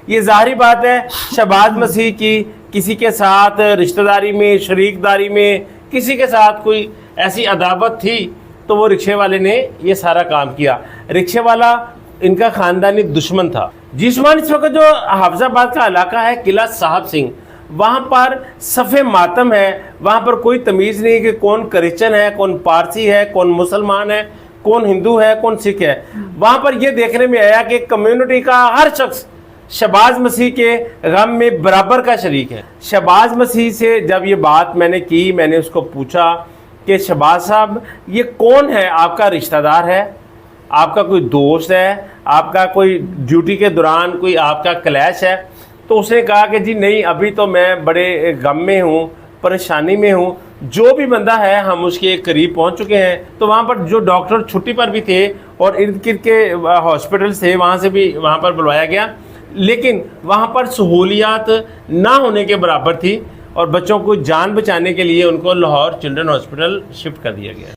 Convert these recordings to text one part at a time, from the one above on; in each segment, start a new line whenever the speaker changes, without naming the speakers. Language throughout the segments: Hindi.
ये जाहिर बात है शहबाज मसीह की किसी के साथ रिश्तेदारी में, शरीकदारी में, किसी के साथ कोई ऐसी अदावत थी तो वो रिक्शे वाले ने ये सारा काम किया। रिक्शे वाला इनका ख़ानदानी दुश्मन था। जिस्मान इस वक्त जो हाफिजाबाद का इलाका है किला साहब सिंह, वहाँ पर सफ़े मातम है। वहाँ पर कोई तमीज़ नहीं कि कौन क्रिश्चन है, कौन पारसी है, कौन मुसलमान है, कौन हिंदू है, कौन सिख है। वहाँ पर यह देखने में आया कि कम्युनिटी का हर शख्स शहबाज मसीह के गम में बराबर का शरीक है। शहबाज मसीह से जब ये बात मैंने की, मैंने उसको पूछा कि शहबाज साहब ये कौन है, आपका रिश्तेदार है, आपका कोई दोस्त है, आपका कोई ड्यूटी के दौरान कोई आपका क्लैश है? तो उसने कहा कि जी नहीं, अभी तो मैं बड़े गम में हूँ, परेशानी में हूँ। जो भी बंदा है हम उसके करीब पहुँच चुके हैं। तो वहाँ पर जो डॉक्टर छुट्टी पर भी थे और इर्द गिर्द के हॉस्पिटल्स थे, वहाँ से भी वहाँ पर बुलवाया गया, लेकिन वहाँ पर सहूलियात ना होने के बराबर थी और बच्चों को जान बचाने के लिए उनको लाहौर चिल्ड्रन हॉस्पिटल शिफ्ट कर दिया गया।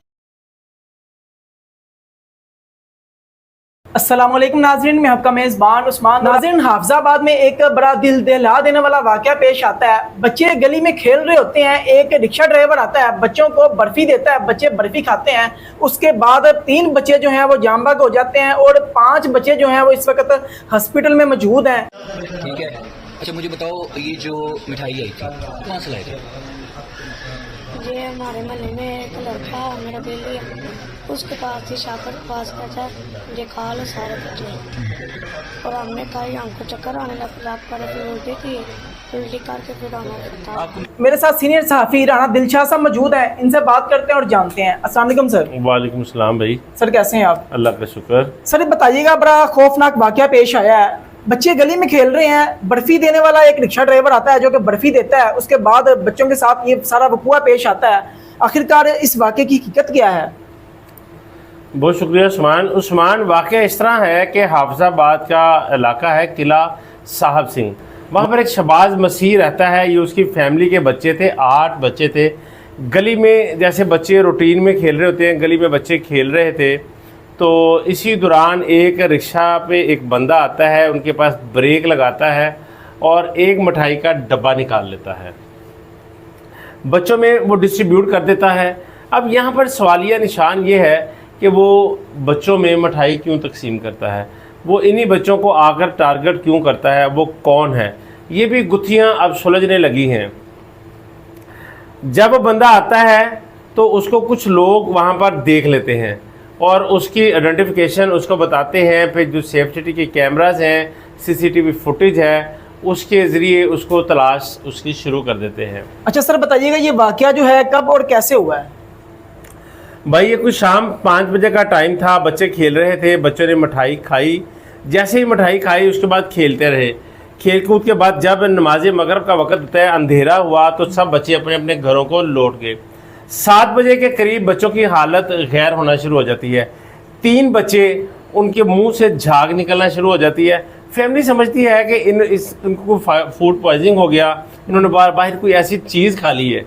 अस्सलाम वालेकुम नाज़रीन, मैं आपका मेज़बान उस्मान। नाज़रीन, हाफिजाबाद में एक बड़ा दिल दहला देने वाला वाक़या पेश आता है। बच्चे गली में खेल रहे होते हैं, एक रिक्शा ड्राइवर आता है, बच्चों को बर्फ़ी देता है, बच्चे बर्फ़ी खाते हैं। उसके बाद 3 बच्चे जो हैं वो जाम बहक हो जाते हैं और 5 बच्चे जो हैं वो इस वक्त हॉस्पिटल में मौजूद हैं।
ठीक है, अच्छा मुझे बताओ, ये जो मिठाई आई थी कहाँ से लाए थे?
ये हमारे महल्ले में एक लड़का मेरा बेली है, उसके पास थी, शाकर के पास का था, ये खा लो सारे बच्चे। और हमने कहा हमको चक्कर आने लगा, रात पर फिर उल्टी की, उल्टी करके फिर आना था।
मेरे साथ सीनियर सहाफ़ी राना दिलशाह साहब मौजूद हैं, इनसे बात करते हैं और जानते हैं। अस्सलाम वालेकुम सर।
वालेकुम सलाम भाई।
सर कैसे हैं आप?
अल्लाह का शुक्र।
सर बताइएगा, बड़ा खौफनाक वाक़या पेश आया है। बच्चे गली में खेल रहे हैं, बर्फ़ी देने वाला एक रिक्शा ड्राइवर आता है जो कि बर्फ़ी देता है, उसके बाद बच्चों के साथ ये सारा वक़ूआ पेश आता है। आखिरकार इस वाक़े की हकीकत क्या है?
बहुत शुक्रिया उस्मान। वाक़या इस तरह है कि हाफिजाबाद का इलाका है किला साहब सिंह, वहाँ पर एक शहबाज मसीह रहता है। ये उसकी फैमिली के बच्चे थे, 8 बच्चे थे। गली में जैसे बच्चे रूटीन में खेल रहे होते हैं, गली में बच्चे खेल रहे थे। तो इसी दौरान एक रिक्शा पे एक बंदा आता है, उनके पास ब्रेक लगाता है और एक मिठाई का डब्बा निकाल लेता है, बच्चों में वो डिस्ट्रीब्यूट कर देता है। अब यहाँ पर सवालिया निशान ये है कि वो बच्चों में मिठाई क्यों तकसीम करता है, वो इन्हीं बच्चों को आकर टारगेट क्यों करता है, वो कौन है, ये भी गुत्थियाँ अब सुलझने लगी हैं। जब बंदा आता है तो उसको कुछ लोग वहाँ पर देख लेते हैं और उसकी आइडेंटिफिकेशन उसको बताते हैं। फिर जो सेफ्टी के कैमराज हैं, CCTV फुटेज है, उसके ज़रिए उसको तलाश उसकी शुरू कर देते हैं।
अच्छा सर बताइएगा, ये वाक़या जो है कब और कैसे हुआ है?
भाई ये कुछ शाम 5 बजे का टाइम था, बच्चे खेल रहे थे, बच्चों ने मिठाई खाई। जैसे ही मिठाई खाई उसके बाद खेलते रहे। खेल कूद के बाद जब नमाज मगरिब का वक़्त होता है, अंधेरा हुआ, तो सब बच्चे अपने अपने घरों को लौट गए। 7 बजे के करीब बच्चों की हालत गैर होना शुरू हो जाती है। 3 बच्चे, उनके मुंह से झाग निकलना शुरू हो जाती है। फैमिली समझती है कि इनको फूड पॉइजनिंग हो गया, इन्होंने बाहर कोई ऐसी चीज़ खा ली है।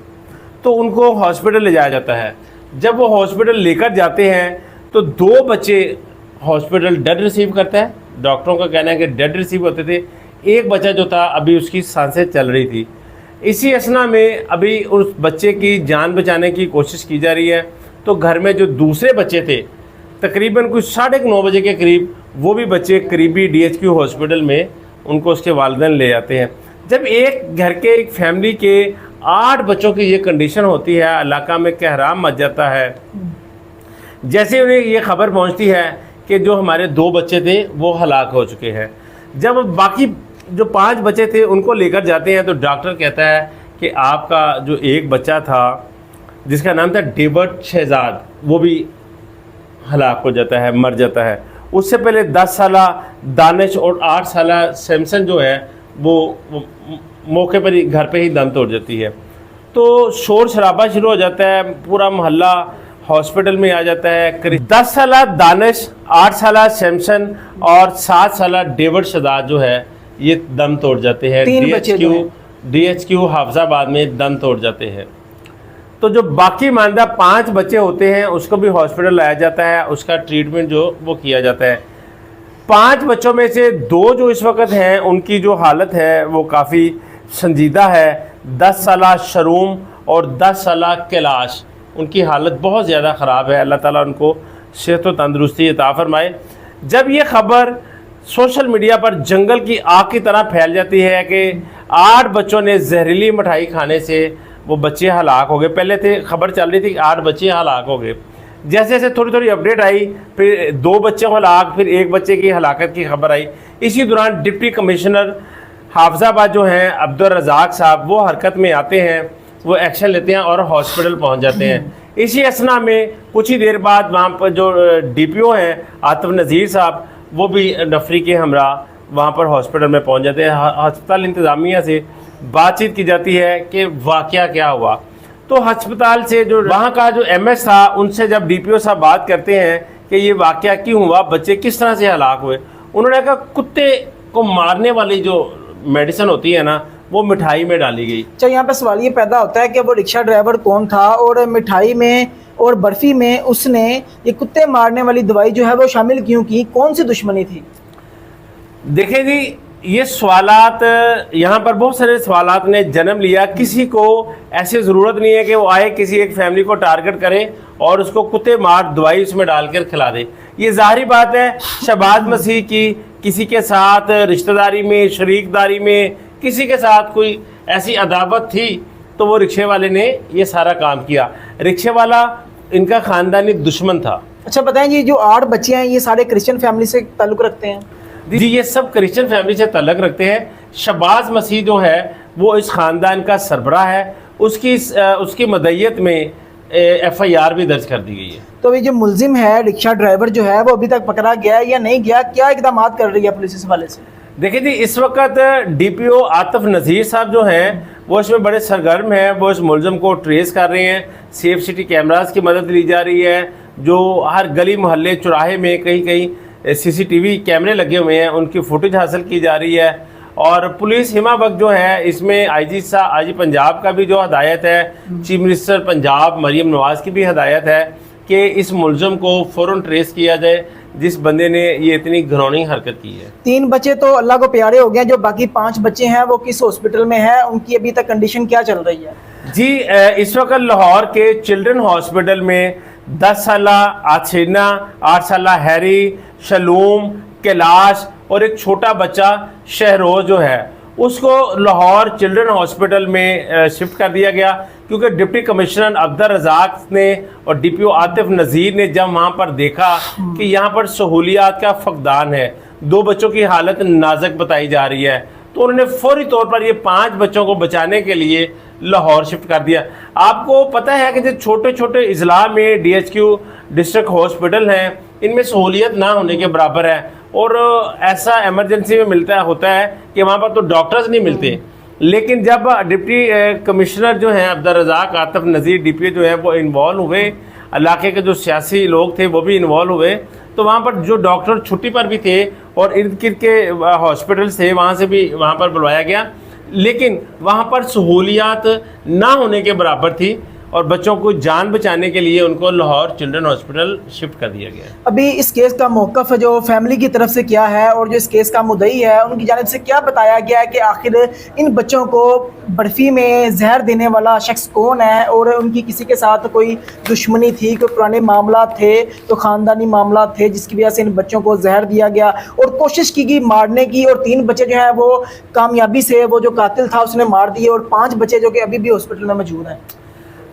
तो उनको हॉस्पिटल ले जाया जाता है। जब वो हॉस्पिटल लेकर जाते हैं तो 2 बच्चे हॉस्पिटल डेड रिसीव करता है। डॉक्टरों का कहना है कि डेड रिसीव होते थे। एक बच्चा जो था अभी उसकी सांसें चल रही थी। इसी असना में अभी उस बच्चे की जान बचाने की कोशिश की जा रही है। तो घर में जो दूसरे बच्चे थे, तकरीबन कुछ 9:30 बजे के करीब, वो भी बच्चे करीबी DHQ हॉस्पिटल में उनको उसके वालिदैन ले जाते हैं। जब एक घर के एक फैमिली के 8 बच्चों की ये कंडीशन होती है, इलाका में कहराम मच जाता है। जैसे उन्हें ये खबर पहुंचती है कि जो हमारे 2 बच्चे थे वो हलाक हो चुके हैं, जब बाकी जो 5 बच्चे थे उनको लेकर जाते हैं तो डॉक्टर कहता है कि आपका जो एक बच्चा था जिसका नाम था डेविड शहजाद, वो भी हलाक हो जाता है, मर जाता है। उससे पहले 10 साला दानिश और 8 साला सैमसन जो है वो मौके पर ही घर पे ही दम तोड़ जाती है। तो शोर शराबा शुरू हो जाता है, पूरा मोहल्ला हॉस्पिटल में आ जाता है। करीब 10 साला दानिश, 8 साला सैमसन और 7 साला डेविड शहजाद जो है ये दम तोड़ जाते हैं। DHQ हाफिजाबाद में दम तोड़ जाते हैं। तो जो बाकी मानदा 5 बच्चे होते हैं उसको भी हॉस्पिटल लाया जाता है, उसका ट्रीटमेंट जो वो किया जाता है। 5 बच्चों में से 2 जो इस वक्त हैं उनकी जो हालत है वो काफ़ी संजीदा है। 10 साला शरूम और 10 साला कैलाश, उनकी हालत बहुत ज़्यादा ख़राब है। अल्लाह ताला उनको सेहत व तंदरुस्ती अता फरमाए। जब ये ख़बर सोशल मीडिया पर जंगल की आग की तरह फैल जाती है कि 8 बच्चों ने जहरीली मिठाई खाने से वो बच्चे हलाक हो गए। पहले थे खबर चल रही थी कि 8 बच्चे हलाक हो गए। जैसे जैसे थोड़ी थोड़ी अपडेट आई, फिर 2 बच्चे हलाक, फिर 1 बच्चे की हलाकत की खबर आई। इसी दौरान डिप्टी कमिश्नर हाफजाबाद जो हैं अब्दुल रज़ाक साहब, वो हरकत में आते हैं, वो एक्शन लेते हैं और हॉस्पिटल पहुंच जाते हैं। इसी असना में कुछ ही देर बाद वहाँ पर जो DPO हैं आतिफ नज़ीर साहब, वो भी नफरी के हमरा वहाँ पर हॉस्पिटल में पहुँच जाते हैं। अस्पताल इंतज़ामिया से बातचीत की जाती है कि वाक़या क्या हुआ। तो अस्पताल से जो वहाँ का जो MS था, उनसे जब DPO साहब बात करते हैं कि ये वाक़या क्यों हुआ, बच्चे किस तरह से हलाक हुए, उन्होंने कहा कुत्ते को मारने वाली जो मेडिसिन होती है ना, वो मिठाई में डाली गई।
अच्छा, यहाँ पे सवाल ये पैदा होता है कि वो रिक्शा ड्राइवर कौन था और मिठाई में और बर्फ़ी में उसने ये कुत्ते मारने वाली दवाई जो है वो शामिल क्यों की, कौन सी दुश्मनी थी?
देखिए जी, ये सवालात, यहाँ पर बहुत सारे सवालात ने जन्म लिया। किसी को ऐसी ज़रूरत नहीं है कि वो आए किसी एक फैमिली को टारगेट करे और उसको कुत्ते मार दवाई उसमें डाल कर खिला दे। ये ज़ाहिरी बात है, शहबाज मसीह की किसी के साथ रिश्तेदारी में, शरीकदारी में किसी के साथ कोई ऐसी अदावत थी तो वो रिक्शे वाले ने ये सारा काम किया। रिक्शे वाला इनका ख़ानदानी दुश्मन था।
अच्छा बताएं जी, जो 8 बच्चे हैं ये सारे क्रिश्चियन फैमिली से ताल्लुक़ रखते हैं?
जी, ये सब क्रिश्चियन फैमिली से ताल्लुक़ रखते हैं। शहबाज मसीह जो है वो इस ख़ानदान का सरबराह है। उसकी मदय्यत में FIR भी दर्ज कर दी गई है।
तो ये जो मुलजिम है रिक्शा ड्राइवर जो है वो अभी तक पकड़ा गया है या नहीं गया, क्या इकदाम कर रही है पुलिस इस हवाले से?
देखिए जी, इस वक्त DPO आतिफ नज़ीर साहब जो हैं वो इसमें बड़े सरगर्म हैं। वो इस मुलजिम को ट्रेस कर रहे हैं। सेफ सिटी कैमरास की मदद ली जा रही है। जो हर गली मोहल्ले चौराहे में कहीं कहीं CCTV कैमरे लगे हुए हैं, उनकी फुटेज हासिल की जा रही है। और पुलिस हिमा वक्त जो है इसमें IG पंजाब का भी जो हदायत है, चीफ मिनिस्टर पंजाब मरीम नवाज़ की भी हदायत है कि इस मुलजिम को फ़ौरन ट्रेस किया जाए जिस बंदे ने ये इतनी घिनौनी हरकत की है।
3 बच्चे तो अल्लाह को प्यारे हो गए, जो बाकी 5 बच्चे हैं वो किस हॉस्पिटल में है, उनकी अभी तक कंडीशन क्या चल रही है?
जी, इस वक्त लाहौर के चिल्ड्रन हॉस्पिटल में 10 साला आसिना, 8 साला हैरी, शलूम, कैलाश और एक छोटा बच्चा शहरोज जो है उसको लाहौर चिल्ड्रन हॉस्पिटल में शिफ्ट कर दिया गया, क्योंकि डिप्टी कमिश्नर अब्दुल रज़ाक ने और DPO आतिफ नज़ीर ने जब वहाँ पर देखा कि यहाँ पर सहूलियात का फकदान है, 2 बच्चों की हालत नाजुक बताई जा रही है, तो उन्होंने फौरी तौर पर ये 5 बच्चों को बचाने के लिए लाहौर शिफ्ट कर दिया। आपको पता है कि जो छोटे छोटे अजला में DHQ डिस्ट्रिक्ट हॉस्पिटल हैं, इनमें सहूलियत ना होने के बराबर है। और ऐसा इमरजेंसी में होता है कि वहाँ पर तो डॉक्टर्स नहीं मिलते। लेकिन जब डिप्टी कमिश्नर जो हैं अब्दुल रज़ाक आतिफ नज़ीर DPO जो है वो इन्वॉल्व हुए, इलाके के जो सियासी लोग थे वो भी इन्वॉल्व हुए, तो वहाँ पर जो डॉक्टर छुट्टी पर भी थे और इर्द गिर्द के हॉस्पिटल्स थे वहाँ से भी वहाँ पर बुलवाया गया, लेकिन वहाँ पर सहूलियात ना होने के बराबर थी और बच्चों को जान बचाने के लिए उनको लाहौर चिल्ड्रन हॉस्पिटल शिफ्ट कर दिया गया।
अभी इस केस का मौक़िफ़ जो फैमिली की तरफ से क्या है और जो इस केस का मुद्दई है उनकी जानिब से क्या बताया गया है कि आखिर इन बच्चों को बर्फ़ी में जहर देने वाला शख्स कौन है और उनकी किसी के साथ कोई दुश्मनी थी, कोई पुराने मामला थे, तो ख़ानदानी मामला थे जिसकी वजह से इन बच्चों को जहर दिया गया और कोशिश की गई मारने की, और 3 बच्चे जो हैं वो कामयाबी से वो जो कातिल था उसने मार दिए और 5 बच्चे जो कि अभी भी हॉस्पिटल में मौजूद हैं।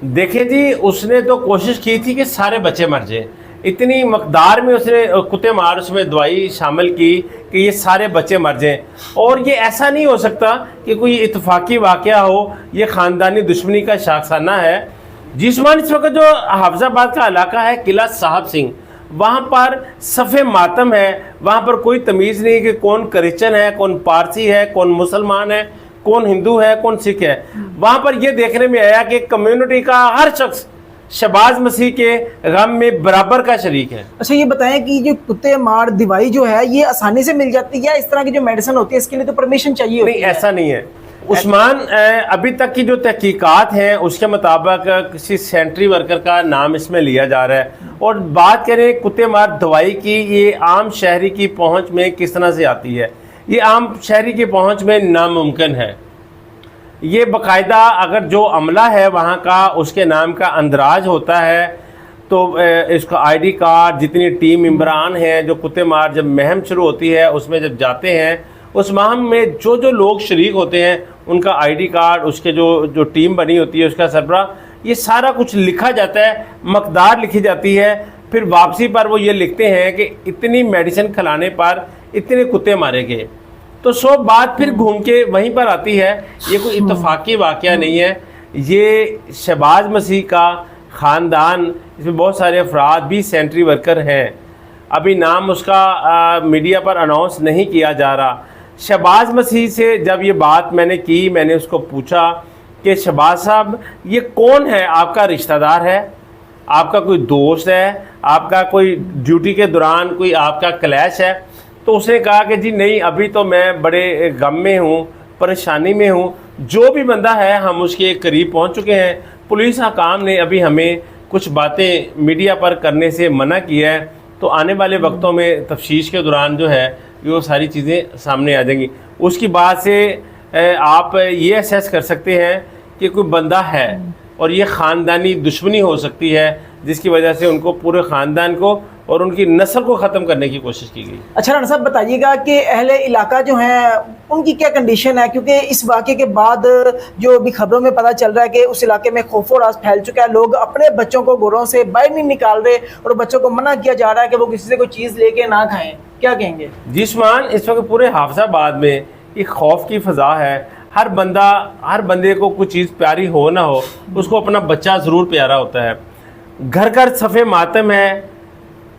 देखिए जी, उसने तो कोशिश की थी कि सारे बच्चे मर जाएं, इतनी मकदार में उसने कुत्ते मार उसमें दवाई शामिल की कि ये सारे बच्चे मर जाएं। और ये ऐसा नहीं हो सकता कि कोई इत्तफाकी वाक़या हो, ये ख़ानदानी दुश्मनी का शाखसाना है। जिसमान इस वक्त जो हाफजाबाद का इलाका है किला साहब सिंह, वहाँ पर सफ़े मातम है, वहाँ पर कोई तमीज़ नहीं कि कौन क्रिश्चन है, कौन पारसी है, कौन मुसलमान है, कौन हिंदू है, कौन सिख है। वहाँ पर यह देखने में आया कि कम्युनिटी का हर शख्स शहबाज मसीह के गम में बराबर का शरीक है।
अच्छा, ये बताएं कि जो कुत्ते मार दवाई जो है ये आसानी से मिल जाती है या इस तरह की जो मेडिसिन होती है इसके लिए तो परमिशन चाहिए होती
नहीं,
है?
ऐसा नहीं है। उस्मान, अभी तक की जो तहकीकात हैं उसके मुताबिक किसी सेंट्री वर्कर का नाम इसमें लिया जा रहा है। और बात करें कुत्ते मार दवाई की, ये आम शहरी की पहुंच में किस तरह से आती है? ये आम शहरी की पहुंच में नामुमकिन है। ये बाकायदा अगर जो अमला है वहाँ का, उसके नाम का अंदराज होता है, तो इसका आईडी कार्ड, जितनी टीम मेंबरान हैं जो कुत्ते मार जब महम शुरू होती है उसमें जब जाते हैं, उस महम में जो जो लोग शरीक होते हैं उनका आईडी कार्ड, उसके जो टीम बनी होती है उसका सरबरा, ये सारा कुछ लिखा जाता है, मकदार लिखी जाती है। फिर वापसी पर वो ये लिखते हैं कि इतनी मेडिसिन खिलाने पर इतने कुत्ते मारे गए। तो सब बात फिर घूम के वहीं पर आती है। ये कोई इत्तफाकी वाक़या नहीं है, ये शहबाज मसीह का ख़ानदान, इसमें बहुत सारे अफराद भी सेंट्री वर्कर हैं। अभी नाम उसका मीडिया पर अनाउंस नहीं किया जा रहा। शहबाज मसीह से जब ये बात मैंने की, मैंने उसको पूछा कि शहबाज साहब ये कौन है? आपका रिश्तेदार है, आपका कोई दोस्त है, आपका कोई ड्यूटी के दौरान कोई आपका क्लैश है? तो उसने कहा कि जी नहीं, अभी तो मैं बड़े गम में हूँ, परेशानी में हूँ। जो भी बंदा है हम उसके करीब पहुँच चुके हैं। पुलिस हकाम ने अभी हमें कुछ बातें मीडिया पर करने से मना किया है, तो आने वाले वक्तों में तफ्तीश के दौरान जो है वो सारी चीज़ें सामने आ जाएंगी। उसकी बात से आप ये असेस कर सकते हैं कि कोई बंदा है और ये ख़ानदानी दुश्मनी हो सकती है जिसकी वजह से उनको, पूरे ख़ानदान को और उनकी नस्ल को ख़त्म करने की कोशिश की गई।
अच्छा राना साहब, बताइएगा कि अहले इलाका जो हैं उनकी क्या कंडीशन है? क्योंकि इस वाक़े के बाद जो भी खबरों में पता चल रहा है कि उस इलाके में खौफ और राज फैल चुका है। लोग अपने बच्चों को घरों से बाहर नहीं निकाल रहे और बच्चों को मना किया जा रहा है कि वो किसी से कोई चीज़ लेके ना खाएं। क्या कहेंगे?
जी उस्मान, इस वक्त पूरे हाफिजाबाद में एक खौफ की फ़ज़ा है। हर बंदे को कुछ चीज़ प्यारी हो ना हो, उसको अपना बच्चा ज़रूर प्यारा होता है। घर घर सफ़े मातम है,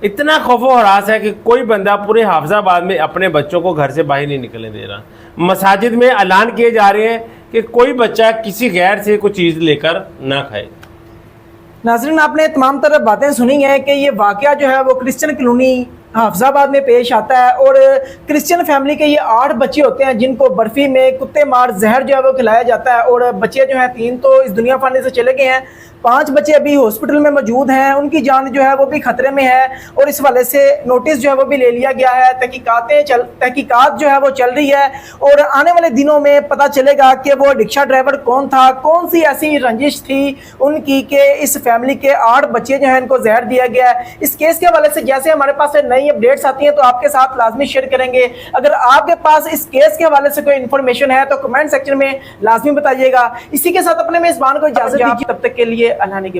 इतना खौफ व हरास है कि कोई बंदा पूरे हाफिजाबाद में अपने बच्चों को घर से बाहर नहीं निकलने दे रहा। मसाजिद में ऐलान किए जा रहे हैं कि कोई बच्चा किसी गैर से कोई चीज़ लेकर ना खाए।
नाज़रीन, आपने तमाम तरह बातें सुनी हैं कि ये वाक़या जो है वो क्रिश्चियन कॉलोनी हाफिजाबाद में पेश आता है। और क्रिश्चियन फैमिली के ये 8 बच्चे होते हैं जिनको बर्फ़ी में कुत्ते मार जहर जो है वो खिलाया जाता है। और बच्चे जो हैं 3 तो इस दुनिया फानी से चले गए हैं, 5 बच्चे अभी हॉस्पिटल में मौजूद हैं, उनकी जान जो है वो भी खतरे में है। और इस वाले से नोटिस जो है वो भी ले लिया गया है। तहकीकात जो है वो चल रही है और आने वाले दिनों में पता चलेगा कि वो रिक्शा ड्राइवर कौन था, कौन सी ऐसी रंजिश थी उनकी कि इस फैमिली के 8 बच्चे जो हैं इनको जहर दिया गया है। इस केस के हवाले से जैसे हमारे पास नई अपडेट्स आती हैं तो आपके साथ लाजमी शेयर करेंगे। अगर आपके पास इस केस के हवाले से कोई इन्फॉर्मेशन है तो कमेंट सेक्शन में लाजमी बताइएगा। इसी के साथ अपने मेजबान को इजाजत दीजिए, तब तक के लिए अल्लाह ने के बाद।